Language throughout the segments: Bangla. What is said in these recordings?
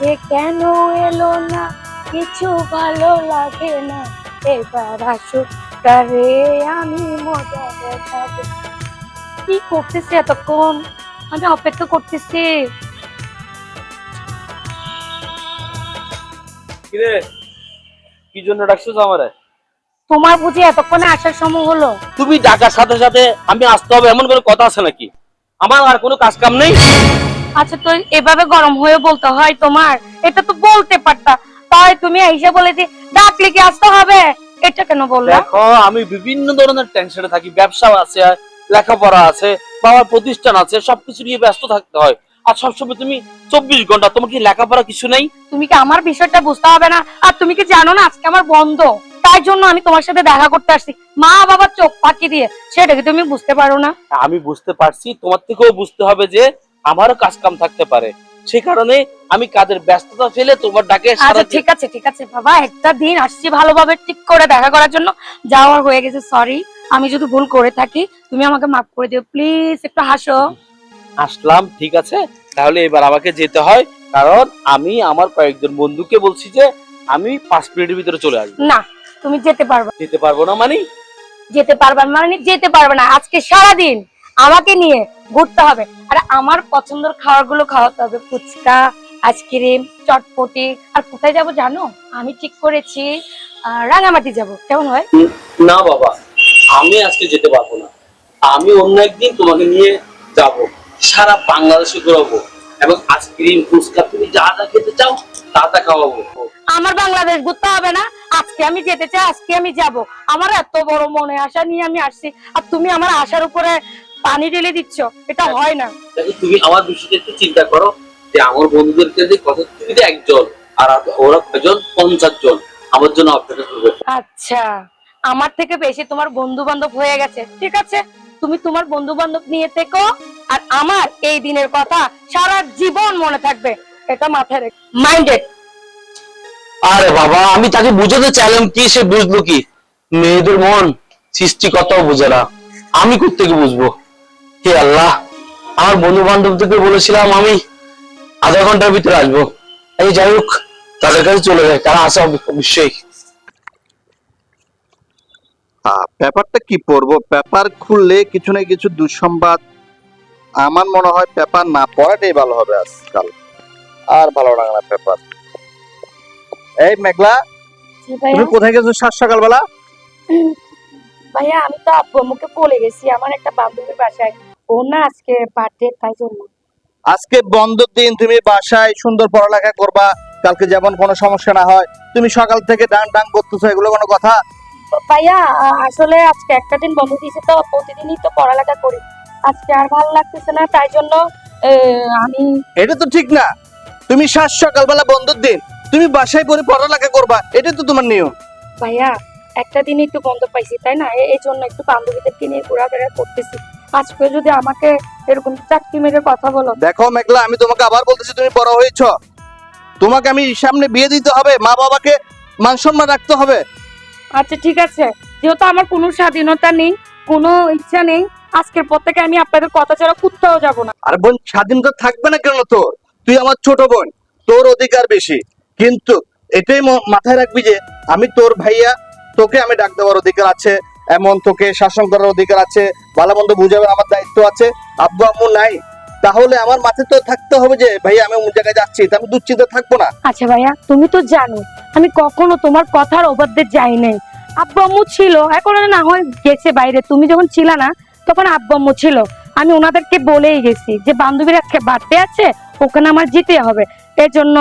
যে কেন এলো না, কিছু ভালো লাগে না, এবার আসুক তারে আমি মজা দেখাবো। কি করতেছে এতক্ষণ, আমি অপেক্ষা করতেছি। কিরে, কি জন্য ডাকছো আমারে? তোমার বুঝি এতক্ষণে আসার সময় হলো? তুমি ডাকার সাথে সাথে আমি আসতে হবে এমন কোনো কথা আছে নাকি? আমার আর কোনো কাজ কাম নেই। আচ্ছা, তো এভাবে গরম হয়ে বলতে হয় তোমার? এটা তো বলতে পারতা। তাই তুমি এসে বলে যে ডাকলে কি আসতে হবে, এটা কেন বললা? দেখো, আমি বিভিন্ন ধরনের টেনশনে থাকি, ব্যবসা আছে, লেখাপড়া আছে, বাবার প্রতিষ্ঠান আছে, সবকিছু নিয়ে ব্যস্ত থাকতে হয়। আর সবসময় তুমি 24 ঘন্টা, তোমার কি লেখাপড়া কিছু নেই? তুমি কি আমার বিষয়টা বুঝতে হবে না? আর তুমি কি জানো না আজকে আমার বন্ধ? তাই জন্য আমি তোমার সাথে দেখা করতে আসছি, মা বাবার চোখ ফাঁকি দিয়ে। সেটা কি তুমি বুঝতে পারো না? আমি বুঝতে পারছি, তোমার থেকেও বুঝতে হবে যে আমারও কাজ কাম থাকতে পারে। সেই কারণে আমি কাজের ব্যস্ততা ফেলে তোমার ডাকে আচ্ছা ঠিক আছে ঠিক আছে বাবা, একটা দিন আসছি ভালোভাবে ঠিক করে দেখা করার জন্য। যাওয়ার হয়ে গেছে, সরি। আমি যদি ভুল করে থাকি তুমি আমাকে মাফ করে দিও প্লিজ, একটু হাসো। আসলাম, ঠিক আছে। তাহলে এবার আমাকে যেতে হয়, কারণ আমি আমার কয়েকজন বন্ধুকে বলছি যে আমি 5 মিনিটের ভিতরে চলে আসবো। না, তুমি যেতে পারবে না। যেতে পারবো না মানে? যেতে পারবে না মানে যেতে পারবে না। আজকে সারাদিন আমাকে নিয়ে ঘুরতে হবে, আর আমার পছন্দের খাবারগুলো খাওয়াতে হবে। ফুচকা, আইসক্রিম, চটপটি। আর কোথায় যাব জানো? আমি ঠিক করেছি রাঙামাটি যাব। কেমন হয়? না বাবা, আমি আজকে যেতে পারবো না। আমি অন্য একদিন তোমাকে নিয়ে যাব, সারা বাংলাদেশে ঘুরাবো, এবং আইসক্রিম, ফুচকা, তুমি যা যা খেতে চাও তা তা খাওয়াবো। আমার বাংলাদেশ ঘুরতে হবে না। আজকে আমি যেতে চাই, আজকে আমি যাব। আমার এত বড় মনে আশা নিয়ে আমি আসছি, আর তুমি আমার আশার উপরে পানি ঢেলে দিচ্ছ। এটা হয় না। দেখো, তুমি আমার বিষয়টা একটু চিন্তা করো, যে আমার বন্ধুদেরকে যে কথা, তুমি তো একজন, আর ওরা কয়জন? 50 জন আমার জন্য অপেক্ষা করবে। আচ্ছা, আমার থেকে বেশি তোমার বন্ধু বান্ধব হয়ে গেছে। ঠিক আছে, তুমি তোমার বন্ধু বান্ধব নিয়ে থেকো, আর আমার এই দিনের কথা সারা জীবন মনে থাকবে। এটা মাথায় রেখো, মাইন্ডেড। আরে বাবা, আমি তাকে বুঝাতে চাইলাম, কি সে বুঝলো কি? মেয়েদের মন সৃষ্টিকর্তাও বুঝে না, আমি কোত্থেকে বুঝবো? হে আল্লাহ, আমার বন্ধু বান্ধবদেরকে বলেছিলাম আমি আধা ঘন্টার ভিতরে আসবো। এই যাই হোক, তাদের কাছে চলে যায়, তারা আসে অবশ্যই। পেপারটা কি পড়বো? পেপার খুললে কিছু না কিছু দুঃসংবাদ। আমার মনে হয় পেপার না পড়াটাই ভালো হবে আজকাল। আর ভালো লাগে না পেপার। এই মেঘলা, জি ভাইয়া। তুমি কোথায় গেছো সাত সকালবেলা? ভাইয়া, আমি তো আব্বু আম্মুকে বলে গেছি আমার একটা বান্ধবীর বাসায়। ও না আজকে বার্থডে, তাই জন্য। আজকে বন্ধের দিন, তুমি বাসায় সুন্দর পড়ালেখা করবা, কালকে যেমন কোনো সমস্যা না হয়। তুমি সকাল থেকে ডাং ডাং করতেছো, এগুলো কোনো কথা? ভাইয়া, আসলে আজকে একটা দিন বন্ধ দিয়েছে, তো প্রতিদিনই তো পড়ালেখা করি। আজকে আর ভালো লাগতেছে না, তাই জন্য আমি। এটা তো ঠিক না। তুমি সাত সকালবেলা বন্ধের দিন তুমি বাসায় পড়ে পড়ালেখা করবা, এটা তো তোমার নিয়ম। ভাইয়া, একটা দিন একটু বন্ধ পাইছি, তাই না? এই জন্য একটু বান্ধবীদেরকে নিয়ে ঘোরাফেরা করতেছি। আজকে যদি আমাকে এরকম চাকরি মেরে কথা বলো। দেখো মেঘলা, আমি তোমাকে আবার বলতেছি, তুমি বড় হয়েছো, তোমাকে আমি সামনে বিয়ে দিতে হবে, মা বাবাকে মান সম্মান রাখতে হবে। আচ্ছা ঠিক আছে, যেহেতু আমার কোনো স্বাধীনতা নেই, কোনো ইচ্ছা নেই, আজকের পর থেকে আমি আপনাদের কথা ছাড়া কোথাও যাব না। আর বোন, স্বাধীনতা থাকবে না কেন তোর? তুই আমার ছোট বোন, তোর অধিকার বেশি। কিন্তু এটাই মাথায় রাখবি যে আমি তোর ভাইয়া, তোকে আমি ডাক দেওয়ার অধিকার আছে, এমন তোকে শাসন করার অধিকার আছে, ভালো মন্দ বুঝাবার আমার দায়িত্ব আছে। আব্বু আম্মু নাই, তাহলে আমার মাথায় তো থাকতে হবে যে ভাইয়া আমি অমুক জায়গায় যাচ্ছি, তা আমি দুশ্চিন্তা থাকবো না। আচ্ছা ভাইয়া, তুমি তো জানো আমি কখনো তোমার কথার অবাধ্যে যাই নাই। আব্বু আম্মু ছিল, এখন না হয় গেছে বাইরে। তুমি যখন ছিলা না তখন আব্বু আম্মু ছিল। আমি ওনাদেরকে বলেই গেছি যে বান্ধবীর আজকে বাড়তে আছে, ওখানে আমার যেতে হবে। এর জন্য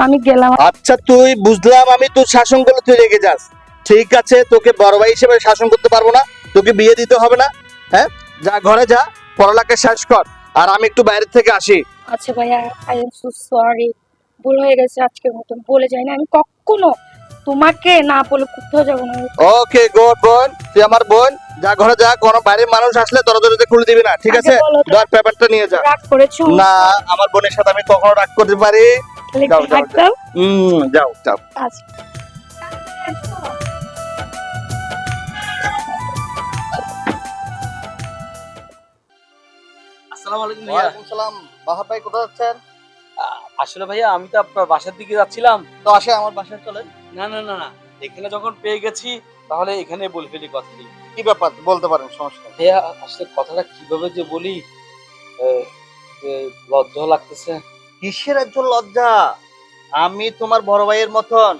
আমি গেলাম। আচ্ছা তুই বুঝলাম, আমি তোর শাসন করলে তুই রেগে যাস। ঠিক আছে, তোকে বড় ভাই হিসেবে শাসন করতে পারবো না, তোকে বিয়ে দিতে হবে না। হ্যাঁ, যা ঘরে যা, পড়ালেখা শেষ কর, আর আমি একটু বাইরে থেকে আসি। আচ্ছা ভাইয়া, আই এম সো সরি। ভুল হয়ে গেছে, আজকের মতন বলে যাই না। আমি কখনো তোমাকে না বলে কোথাও যাবো না। ওকে গুড বোন, তুই আমার বোন, যা ঘরে যা, কোনো বাইরের মানুষ আসলে দরজাটা খুলে দিবি না, ঠিক আছে? আগে বলো তো। ধর পেপারটা নিয়ে যা। রাগ করেছো? না, আমার বোনের সাথে আমি কখনো রাগ করতে পারি? তাহলে যাও, একটু যাও, হাত দাও। যাও যাও। আচ্ছা। আসসালামু আলাইকুম ভাইয়া। ওয়ালাইকুম সালাম। বাহার ভাই কোথায় যাচ্ছেন? আসলে ভাইয়া আমি তো আপনার বাসার দিকে যাচ্ছিলাম। তো আসে আমার বাসায় চলেন। না না না না, এখানে যখন পেয়ে গেছি তাহলে এখানে বলে ফেলি কথাটি। কি ব্যাপার বলতে পারেন, সমস্যা নেই। ভাইয়া আসলে কথাটা কিভাবে যে বলি, লজ্জা লাগতেছে। কিসের একজন লজ্জা? আমি তোমার বড় ভাইয়ের মতন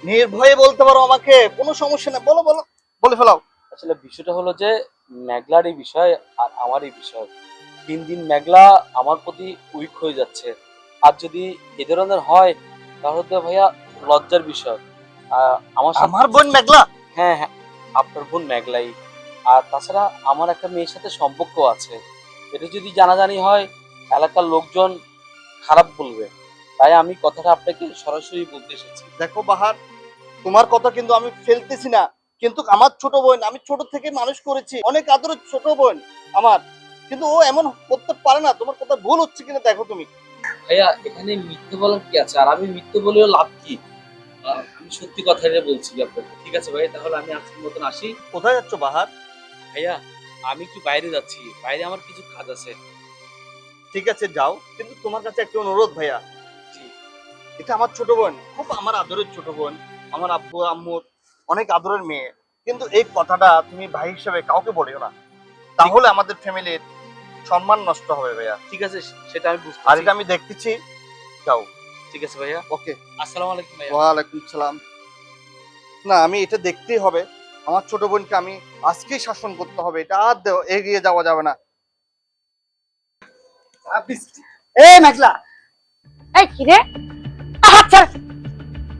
নির্ভয়ে বলতে পারো আমাকে, কোনো সমস্যা নেই, বলো বলো, বলে ফেলাও। আসলে বিষয়টা হলো যে মেঘলার এই বিষয় আর আমার এই বিষয়, দিন দিন মেঘলা আমার প্রতি উইক হয়ে যাচ্ছে। আর যদি এ ধরনের হয় তাহলে তো ভাইয়া লজ্জার বিষয়। আমার সাথে আমার বোন মেঘলা? হ্যাঁ হ্যাঁ, আপনার বোন মেঘলাই। আর তাছাড়া আমার একটা মেয়ের সাথে সম্পর্ক আছে, এটা যদি জানাজানি হয় এলাকার লোকজন খারাপ বলবে। তাই আমি কথাটা আপনাকে সরাসরি বলতে এসেছি। দেখো বাহার, তোমার কথা কিন্তু আমি ফেলতেছি না, কিন্তু আমার ছোট বোন, আমি ছোট থেকে মানুষ করেছি, অনেক আদরের ছোট বোন আমার, কিন্তু ও এমন করতে পারে না। তোমার কথা ভুল হচ্ছে কিনা দেখো তুমি। ভাইয়া এখানে মিথ্যে বলার কি আছে? আর আমি মিথ্যে বলেও লাভ কি? আমি সত্যি কথাই বলছি আপনাকে। ঠিক আছে ভাই, তাহলে আমি আজকের মতন আসি। কোথায় যাচ্ছ বাহার? ভাইয়া আমি একটু বাইরে যাচ্ছি, বাইরে আমার কিছু কাজ আছে। ঠিক আছে যাও, কিন্তু তোমার কাছে একটা অনুরোধ ভাইয়া। জি। এটা আমার ছোট বোন, খুব আমার আদরের ছোট বোন, আমার আব্বু আম্মুর অনেক আদরের মেয়ে, কিন্তু এই কথাটা তুমি ভাই হিসেবে কাউকে বলিও না, তাহলে আমাদের ফ্যামিলির সম্মান নষ্ট হবে ভাইয়া। ঠিক আছে, সেটা আমি বুঝতে আর পারছি। এটা আমি দেখতেছি, যাও। ঠিক আছে ভাইয়া, ওকে। আসসালামু আলাইকুম ভাইয়া। ওয়ালাইকুম সালাম। না, আমি এটা দেখতেই হবে, আমার ছোট বোনকে আমি আজকেই শাসন করতে হবে, এটা আর এগিয়ে যাওয়া যাবে না। এই মেঘলা, এই কি রে? আচ্ছা,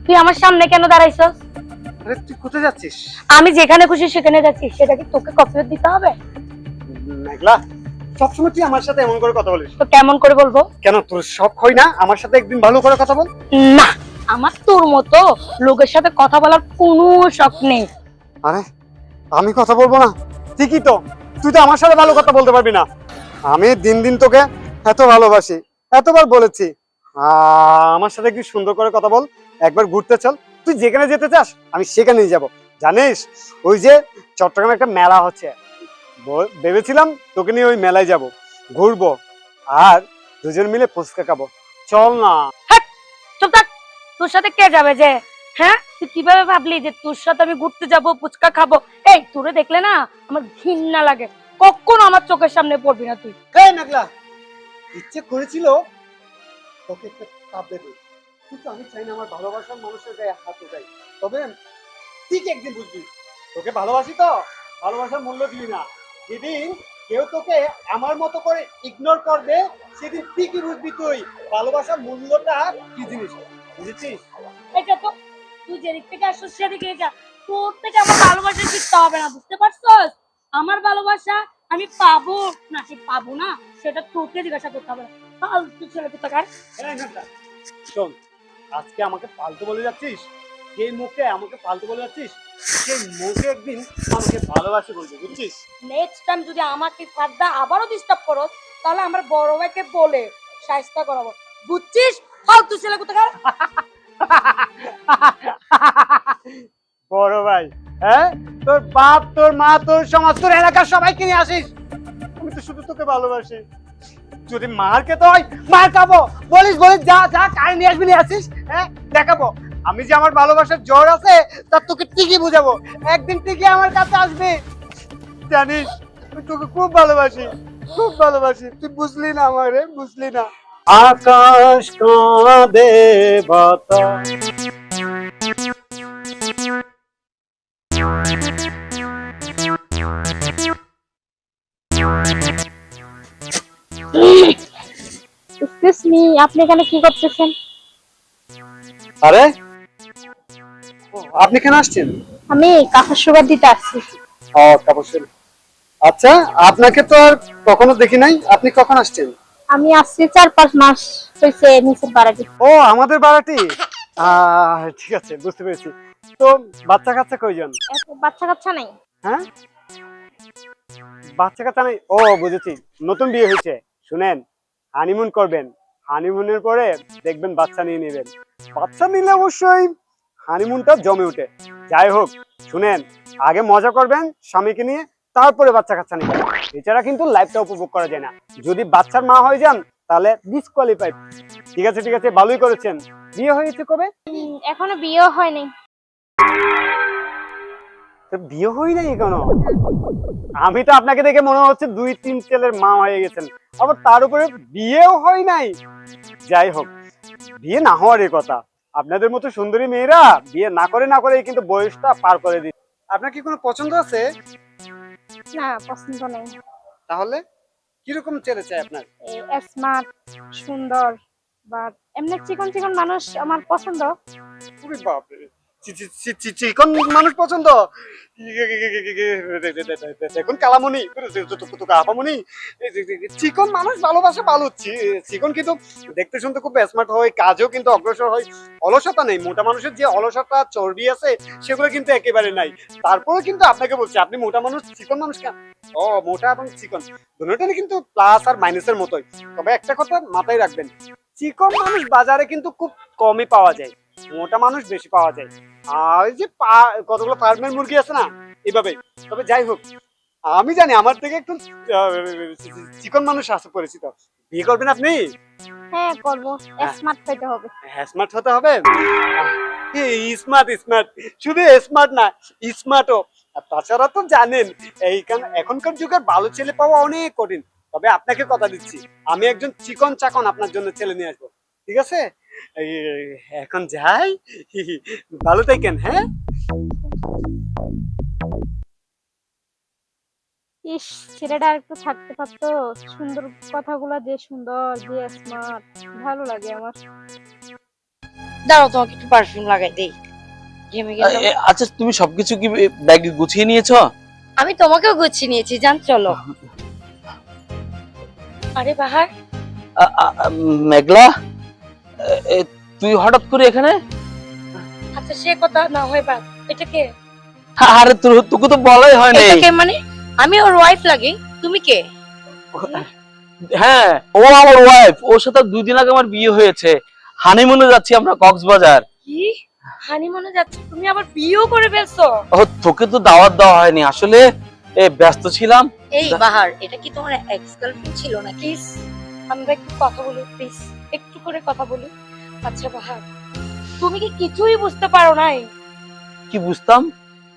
তুই আমার সামনে কেন দাঁড়াইছস? আরে তুই কোথায় যাচ্ছিস? আমি যেখানে খুশি সেখানে যাচ্ছি, সেটা কি তোকে কফিয়ত দিতে হবে? মেঘলা, সবসময় তুই আমার সাথে এমন করে কথা বলিস তো কেমন করে বলবো? কেন? তোর শখ হয় না আমার সাথে একদিন ভালো করে কথা বল? না, আমার তোর মতো লোকের সাথে কথা বলার কোনো শখ নেই। আরে আমি কথা বলবো না? ঠিকই তো, তুই তো আমার সাথে ভালো কথা বলতে পারবি না। আমি দিন দিন তোকে এত ভালোবাসি, এতবার বলেছি আমার সাথে একটু সুন্দর করে কথা বল, একবার ঘুরতে চল। তুই যেখানে যেতে চাস আমি সেখানেই যাব। জানিস ওই যে চট্টগ্রামে একটা মেলা হচ্ছে, ভেবেছিলাম তোকে নিয়ে ওই মেলায় যাব, ঘুরবো আর দুজন মিলে ফুচকা খাবো। চল না। চুপ থাক, তোর সাথে কে যাবে যে? হ্যাঁ, তুই কিভাবে ভাবলি যে তোর সাথে আমি ঘুরতে যাব, ফুচকা খাবো? এই তোরে দেখলে না আমার ঘৃণা লাগে, কখনো আমার চোখের সামনে পড়বি না তুই। এই মেঘলা, ইচ্ছে করেছিল তোকে একটা চাপ দেবে, কিন্তু আমি চাই না আমার ভালোবাসার মানুষের গায়ে হাত উঠাই। তবে ঠিক একদিন বুঝবি, তোকে ভালোবাসি তো, ভালোবাসার মূল্য দিবি না। যেদিন কেউ তোকে আমার মতো করে ইগনোর করবে সেদিন ঠিকই বুঝবি তুই ভালোবাসার মূল্যটা কি জিনিস। বুঝেছিস? এটা তো তুই যেদিক থেকে আসছিস সেদিকে যা, তোর থেকে আমার ভালোবাসা শিখতে হবে না, বুঝতে পারছস? আমার ভালোবাসা আমি পাবো নাকি পাবো না সেটা তোকে জিজ্ঞাসা করতে হবে না। ফালতু ছেলে কোথাকার। এই মেঘলা, শোন, আজকে আমাকে ফালতু বলে যাচ্ছিস, যে মুখে আমাকে ফালতু বলে যাচ্ছিস সেই মুখে একদিন আমাকে ভালোবাসি বলবি, বুঝছিস? নেক্সট টাইম যদি আমাকে ফাঁদা আবারও ডিস্টার্ব করো তাহলে আমার বড় ভাইকে বলে শায়েস্তা করাবো, বুঝছিস? ফালতু ছেলে কোথাকার। বড় ভাই? হ্যাঁ, তোর বাপ, তোর মা, তোর সমাজ, তোর এলাকার সবাইকে নিয়ে আসিস, আমি তো শুধু তোকে ভালোবাসি। যদি মার খেতে হয় মার খাবো, বলিস বলিস যা যা কারে নিয়ে আসবি, নিয়ে আসিস, হ্যাঁ দেখাবো আমি যে আমার ভালোবাসার জ্বর আছে তা তোকে ঠিকই বুঝাবো, একদিন ঠিকই আমার কাছে আসবি। জানিস আমি তোকে খুব ভালোবাসি, খুব ভালোবাসি, তুই বুঝলি না আমারে, বুঝলি না। আকাশ কাঁদে বাতাস। এক্সকিউজ মি, আপনি এখানে কি করতেছেন? আরে ও, আপনি কেন আসছেন? আমি কাঁথা সুগার দিতে আসছি। ও তাপসী, আচ্ছা আপনাকে তো আর কখনো দেখি নাই, আপনি কখন আসছেন? আমি আসছি 4-5 মাস হয়েছে নিচের বাড়াতে। ও আমাদের বাড়াটি, ঠিক আছে বুঝতে পেরেছি। তো বাচ্চা কাচ্চা কয়জন? বাচ্চা কাচ্চা নাই। হ্যাঁ, বাচ্চা কাচ্চা নাই, ও বুঝেছি, নতুন বিয়ে হয়েছে। শুনেন, হানিমুন করবেন, হানিমুনের পরে দেখবেন বাচ্চা নিয়ে নেবেন, বাচ্চা নিলে অবশ্যই হানিমুনটা জমে উঠে। যাই হোক শুনেন, আগে মজা করবেন স্বামীকে নিয়ে, তারপরে বাচ্চা কাচ্চা নেবেন, এছাড়া কিন্তু লাইফটা উপভোগ করা যায় না। যদি বাচ্চার মা হয়ে যান তাহলে ডিসকোয়ালিফাইড। ঠিক আছে ঠিক আছে, ভালোই করেছেন। বিয়ে হয়েছে কবে? এখনো বিয়েও হয়নি। তো বিয়ে হই নাই কেন? আমি তো আপনাকে দেখে মনে হচ্ছে 2-3 ছেলের মা হয়ে গেছেন, আবার তার উপরে বিয়েও হয় নাই। যাই হোক, বিয়ে না হওয়ারই কথা। আপনাদের মতো সুন্দরী মেয়েরা বিয়ে না করে কিন্তু বয়সটা পার করে দিচ্ছে। আপনার কি কোনো পছন্দ আছে? না, পছন্দ নেই। তাহলে কিরকম ছেলে চাই আপনার? স্মার্ট, সুন্দর, বাট এমনি চিকন চিকন মানুষ আমার পছন্দ। ওরে বাপরে, চিকন মানুষ পছন্দ? দেখুন কালামণি, আপামণি, চিকন মানুষ ভালোবাসে ভালো। চিকন কিন্তু দেখতে শুনতে খুব স্মার্ট হয়, কাজেও কিন্তু অগ্রসর হয়, অলসতা নেই। মোটা মানুষের যে অলসতা চর্বি আছে সেগুলো কিন্তু একেবারে নাই। তারপরে কিন্তু আপনাকে বলছি, আপনি মোটা মানুষ চিকন মানুষ কেন? ও, মোটা এবং চিকন দুটোটাই কিন্তু প্লাস আর মাইনাসের মতোই। তবে একটা কথা মাথায় রাখবেন, চিকন মানুষ বাজারে কিন্তু খুব কমই পাওয়া যায়, মোটা মানুষ বেশি পাওয়া যায়। আর ওই যে কতগুলো ফার্মের মুরগি আছে না, এইভাবে। তবে যাই হোক, আমি জানি আমার থেকে একটু চিকন মানুষ আছে পরিচিত। বিয়ে করবেন আপনি? হ্যাঁ, করবো। স্মার্ট হইতে হবে। হ্যাঁ, স্মার্ট হতে হবে। স্মার্ট স্মার্ট, শুধু স্মার্ট না, স্মার্টও। আর তাছাড়া তো জানেন, এখনকার যুগের ভালো ছেলে পাওয়া অনেক কঠিন। তবে আপনাকে কথা দিচ্ছি, আমি একজন চিকন চাকন আপনার জন্য ছেলে নিয়ে আসবো। ঠিক আছে? এখন যাই, ভালো থাকেন। হ্যাঁ, ইস, ছেলেটা আর একটু থাকতে পারতো। সুন্দর কথাগুলো, যে সুন্দর, যে স্মার্ট, ভালো লাগে আমার। দাঁড়াও, তোমাকে একটু পারফিউম লাগাই দেই। ঘেমে গেলাম। আচ্ছা, তুমি সবকিছু কি ব্যাগে গুছিয়ে নিয়েছো? আমি তোমাকেও গুছিয়ে নিয়েছি, জান। চলো। আরে বাহার, মেঘলা, এ, তুই হঠাৎ করে এখানে? আচ্ছা সে কথা না হয় বাদ। এটা কে? আরে তোকে তো বলাই হয়নি। এটা কে মানে? আমি ওর ওয়াইফ লাগি। তুমি কে? হ্যাঁ, ও আমার ওয়াইফ। ওর সাথে 2 দিন আগে আমার বিয়ে হয়েছে। হানিমুনে যাচ্ছি আমরা কক্সবাজার। কি হানিমুনে যাচ্ছ? তুমি আবার বিয়েও করে ফেলছো? ও, তোকে তো দাওয়াত দেওয়া হয়নি আসলে, ব্যস্ত ছিলাম। এই বাহার, এটা কি তোমার এক্স গার্লফ্রেন্ড ছিল নাকি? প্লিজ আমরা একটু কথা বলি, প্লিজ একটু করে কথা বলি। আচ্ছা বাহার, তুমি কি কিছুই বুঝতে পারো নাই? কি বুঝতাম?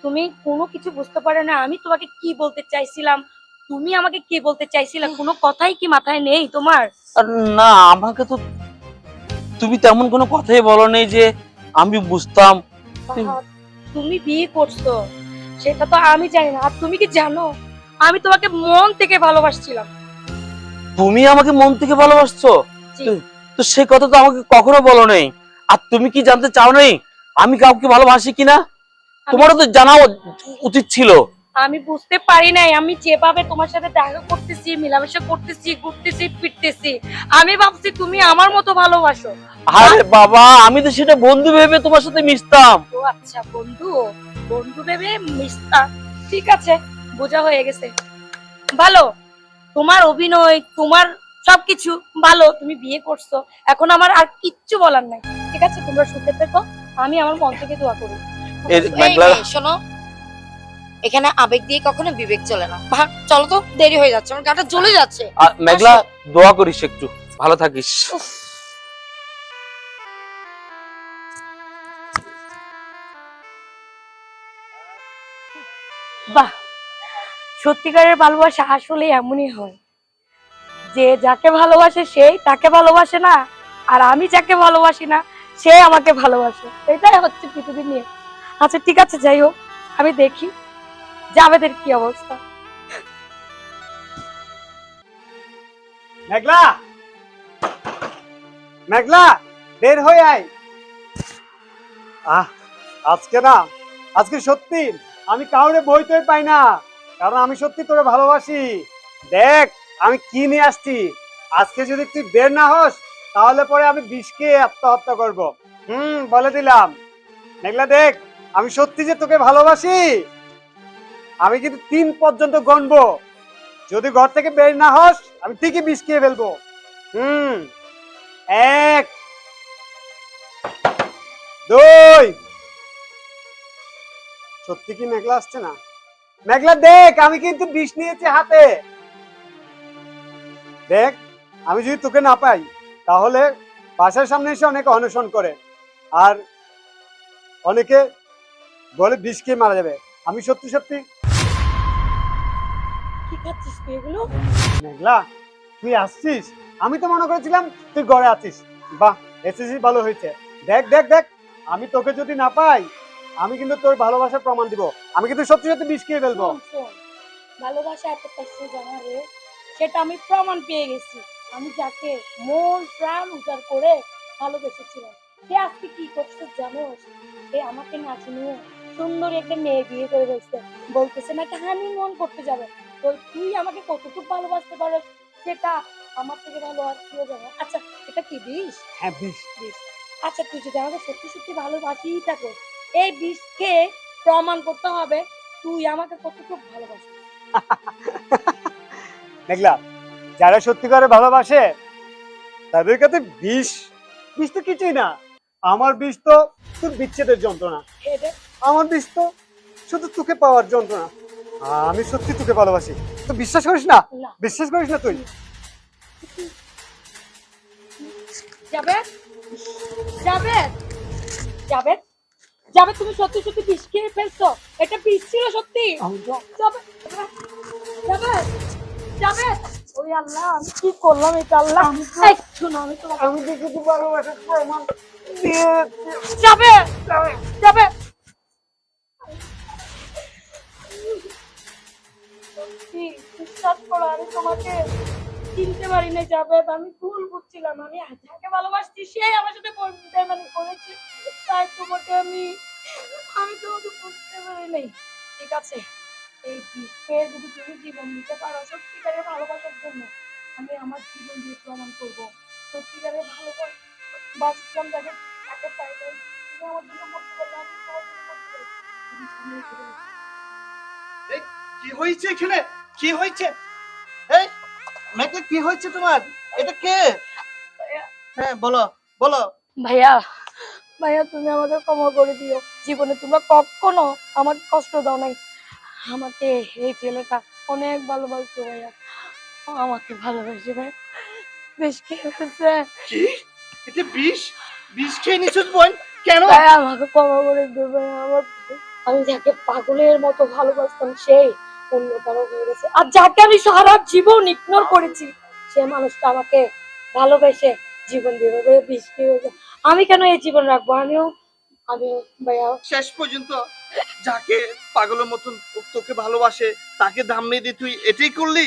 তুমি কোনো কিছু বুঝতে পারো না। আমি তোমাকে কি বলতে চাইছিলাম, তুমি আমাকে কি বলতে চাইছিলে, কোনো কথাই কি মাথায় নেই তোমার? আর না, আমাকে তো তুমি তেমন কোনো কথাই বলো নেই যে আমি বুঝতাম। বাহার, তুমি বিয়ে করছো সেটা তো আমি জানি না। আর তুমি কি জানো, আমি তোমাকে মন থেকে ভালোবাসছিলাম। তুমি আমাকে মন থেকে ভালোবাসছো? জি। তো সে কথা তো আমাকে কখনো বলো নেই। আর তুমি কি জানতে চাও নেই আমি কাউকে ভালোবাসি কিনা? তোমারও তো জানা উচিত ছিল। আমি বুঝতে পারি নাই, আমি যেভাবে তোমার সাথে দেখা করতেছি, মেলামেশা করতেছি, ঘুরতেছি, ফিরতেছি, আমি ভাবছি তুমি আমার মতো ভালোবাসো। আরে বাবা, আমি তো সেটা বন্ধু ভেবে তোমার সাথে মিশতাম। ও আচ্ছা, বন্ধু, বন্ধু ভেবে মিশতা। ঠিক আছে, বোঝা হয়ে গেছে। ভালো, তোমার অভিনয়, তোমার সবকিছু ভালো। তুমি বিয়ে করছো, এখন আমার আর কিচ্ছু বলার নাই। ঠিক আছে, তোমরা সুখে থেকো, আমি আমার মন থেকে দোয়া করি। এই মেঘলা, শোনো, এখানে আবেগ দিয়ে কখনো বিবেক চলে না। ভাগ, চলো তো, দেরি হয়ে যাচ্ছে, আমার গাটা জ্বলে যাচ্ছে। মেঘলা, দোয়া করিস একটু, ভালো থাকিস। উফ। বাহ, সত্যিকারের ভালোবাসা আসলে এমনই হয় যে যাকে ভালোবাসে সেই তাকে ভালোবাসে না, আর আমি যাকে ভালোবাসি না সে আমাকে ভালোবাসে। এটাই হচ্ছে পৃথিবীর নিয়ে। আচ্ছা ঠিক আছে, যাই হোক, আমি দেখি জাভেদের কি অবস্থা। মেঘলা, মেঘলা, বের হয়ে আয়। আজকে সত্যি আমি কাউরে বইতে পাই না, কারণ আমি সত্যি তোরে ভালোবাসি। দেখ আমি কি নিয়ে আসছি। আজকে যদি তুই বের না হস তাহলে পরে আমি বিষকে আত্মহত্যা করব। বলে দিলাম। মেঘলা দেখ, আমি সত্যি যে তোকে ভালোবাসি। আমি কিন্তু 3 পর্যন্ত গণবো, যদি ঘর থেকে বের না হস আমি ঠিকই বিষ খেয়ে ফেলবো। 1, 2। সত্যি কি মেঘলা আসছে না? মেঘলা দেখ, আমি কিন্তু বিষ নিয়েছি হাতে। দেখ, আমি যদি তোকে না পাই তাহলে বাসার সামনে এসে অনেকে অনশন করে, আর অনেকে বলে বিষ খেয়ে মারা যাবে। আমি সত্যি সত্যি কি খাচ্ছিস তুই এগুলো? মেঘলা, তুই আসছিস, আমি তো মনে করেছিলাম তুই ঘরে আছিস। বাহ, এসেছিস, ভালো হয়েছে। দেখ দেখ দেখ, আমি তোকে যদি না পাই আমি কিন্তু তোর ভালোবাসার প্রমাণ দিব। আমি কিন্তু সত্যি সত্যি বিষ খেয়ে ফেলবো। শোন, শোন, ভালোবাসা এত কষ্ট জানা রে, সেটা আমি প্রমাণ পেয়ে গেছি। আমি যাকে মন প্রাণ উজাড় করে ভালোবেসেছিলাম, সে আজকে কি করছে জানো? সে আমাকে না চিনিয়ে সুন্দর একটা মেয়ে বিয়ে করে ফেলছে, বলতেছে নাকি হানিমুন করতে যাবে। তো তুই আমাকে কতটুকু ভালোবাসতে পারো সেটা আমার থেকে ভালো আর কেউ জানে। আচ্ছা, এটা কি বিষ? হ্যাঁ, বিষ। বিষ। আচ্ছা, তুই যদি আমাকে সত্যি সত্যি ভালোবাসিই থাকো, এই বিষকে প্রমাণ করতে হবে তুই আমাকে কতটুকু ভালোবাসিস। মেঘলা, যারা সত্যিকারে ভালোবাসে তাদের কাছে বিষ বিষ তো কিছুই না। আমার বিষ তো তোর বিচ্ছেদের যন্ত্রণা, এটা আমার বিষ তো শুধু তোকে পাওয়ার যন্ত্রণা। আমি সত্যি তোকে ভালোবাসি, তো বিশ্বাস করিস না? না। বিশ্বাস করিস না তুই? যাবে যাবে যাবে যাবে, তুমি সত্যি সত্যি বিষ খেয়ে ফেলছো? এটা বিষ ছিল সত্যি? যাবে যাবে যাবে, ওই আল্লাহ, আমি কি করলাম এটা? আল্লাহ, এই শোনো, আমি তোমাকে আমি দেখেছি ভালোবাসার প্রমাণ দিয়ে যাবে যাবে। সত্যি বিশ্বাস করো, আমি তোমাকে চিনতে পারি না যাবে, আমি ভুল বুঝছিলাম। আমি যাকে ভালোবাসছি সেই আমার সাথে মানে করেছে, তাই তোমাকে আমি তোমাকে বুঝতে পারি নাই। ঠিক আছে, এই বিশ্বে যদি তুমি জীবন দিতে পারো সত্যিকারের ভালোবাসার জন্য, আমি আমার জীবন দিয়ে প্রমাণ করবো সত্যিকারের ভালোবাসতাম তাকে, তাকে পাই নাই। তুমি আমার জন্য মরতে পারলে আমি তোমার জন্য মরতে পারি। তুমি সামনে এসে বলো। কি হয়েছে এখানে? কি হয়েছে? এই মেঘলা, কি হয়েছে তোমার? এটা কে? হ্যাঁ, বলো বলো। ভাইয়া, ভাইয়া, তুমি আমাকে ক্ষমা করে দিও। জীবনে তোমরা কখনো আমাকে কষ্ট দাও নাই। আমাকে এই ছেলেটা অনেক ভালোবাসতো ভাইয়া, ও আমাকে ভালোবাসে ভাই, বেশ খেয়ে ফেলছে। কি? এটা বিষ? বিষ খেয়ে নিছিস বোন? কেন? ভাইয়া, আমাকে ক্ষমা করে দিও ভাইয়া। আমি যাকে পাগলের মতো ভালোবাসতাম সেই অন্য কারো হয়ে গেছে, আর যাকে আমি সারা জীবন ইগনোর করেছি সে মানুষটা আমাকে ভালোবেসে জীবন দিবে। ভাইয়া, বিষ খেয়ে ফেলছে। আমি কেন এই জীবন রাখবো? আমিও ভাইয়া, শেষ পর্যন্ত যাকে পাগলের মতন তোকে ভালোবাসে তাকে দাম মেয়ে দিয়ে তুই এটাই করলি?